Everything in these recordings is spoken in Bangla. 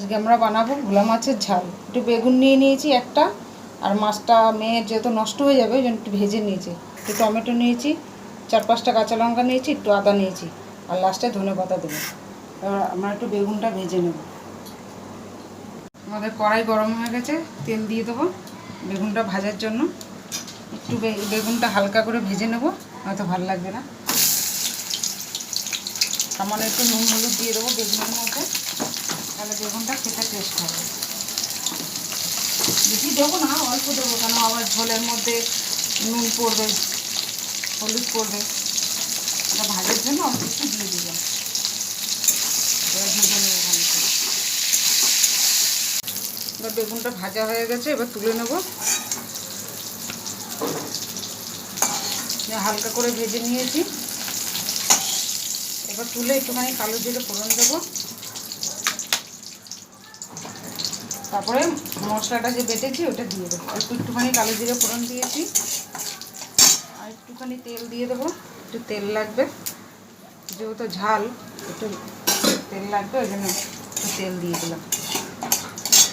আজকে আমরা বানাবো ভোলা মাছের ঝাল। একটু বেগুন নিয়ে নিয়েছি একটা, আর মাছটা মেয়ের যেহেতু নষ্ট হয়ে যাবে ওই জন্য একটু ভেজে নিয়েছি। একটু টমেটো নিয়েছি, 4-5টা কাঁচা লঙ্কা নিয়েছি, একটু আদা নিয়েছি, আর লাস্টে ধনেপাতা দেবো। এবার আমরা একটু বেগুনটা ভেজে নেব। আমাদের কড়াই গরম হয়ে গেছে, তেল দিয়ে দেবো বেগুনটা ভাজার জন্য। একটু বেগুনটা হালকা করে ভেজে নেব, হয়তো ভালো লাগবে না। সামান্য একটু নুন হলুদ দিয়ে দেবো বেগুনের মধ্যে, তাহলে বেগুনটা খেতে টেস্ট হবে। বেশি দেবো না, অল্প দেবো, কেন আবার ঝোলের মধ্যে নুন পড়বে, হলুদ পড়বে। এটা ভাজার জন্য অল্প একটু দিয়ে দিলাম। এবার ভেজে নেবো ভালো করে। এবার বেগুনটা ভাজা হয়ে গেছে, এবার তুলে নেব। হালকা করে ভেজে নিয়েছি, এবার তুলে একটুখানি কালো জিরে ফোড়ন দেবো। তারপরে মশলাটা যে বেটেছি ওটা দিয়ে দেবো। একটুখানি কালো জিরে ফোড়ন দিয়েছি, আর একটুখানি তেল দিয়ে দেবো। একটু তেল লাগবে, যেহেতু ঝাল একটু তেল লাগবে, ওই জন্য একটু তেল দিয়ে দিলাম।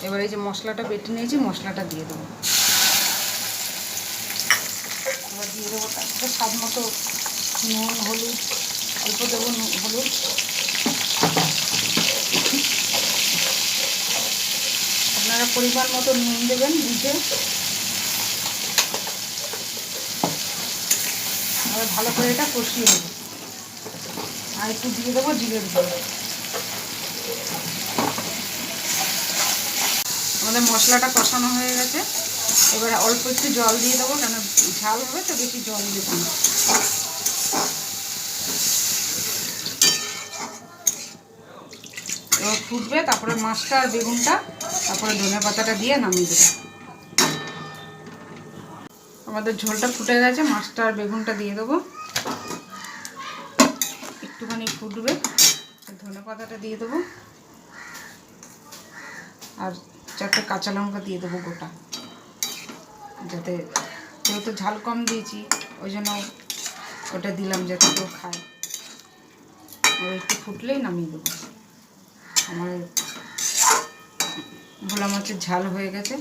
এবার এই যে মশলাটা বেটে নিয়েছি, মশলাটা দিয়ে দেবো। এবার দিয়ে দেবো তারপরে স্বাদ মতো নুন হলুদ, অল্প দেবো হলুদ। আপনারা পরিমাণ মতো নুন দেবেন বুঝে। এবার ভালো করে এটা কষিয়ে নেব। আর একটু দিয়ে দেবো জিরের গুঁড়ো। আমাদের মশলাটা কষানো হয়ে গেছে, এবার অল্প একটু জল দিয়ে দেবো, কেন ঝাল হবে তো বেশি জল দেবো না। এবার ফুটবে, তারপরে মাছটা আর বেগুনটা, তারপরে ধনেপাতাটা দিয়ে নামিয়ে দেবো। আমাদের ঝোলটা ফুটে গেছে, মাছটা আর বেগুনটা দিয়ে দেবো। একটুখানি ফুটবে, ধনেপাতাটা দিয়ে দেবো, আর 4টে কাঁচা লঙ্কা দিয়ে দেবো গোটা, যাতে, যেহেতু ঝাল কম দিয়েছি ওই জন্য ওটা দিলাম যাতে কেউ খায়। আর একটু ফুটলেই নামিয়ে দেবো। আমার ভোলা মাছের ঝাল হয়ে গেছে।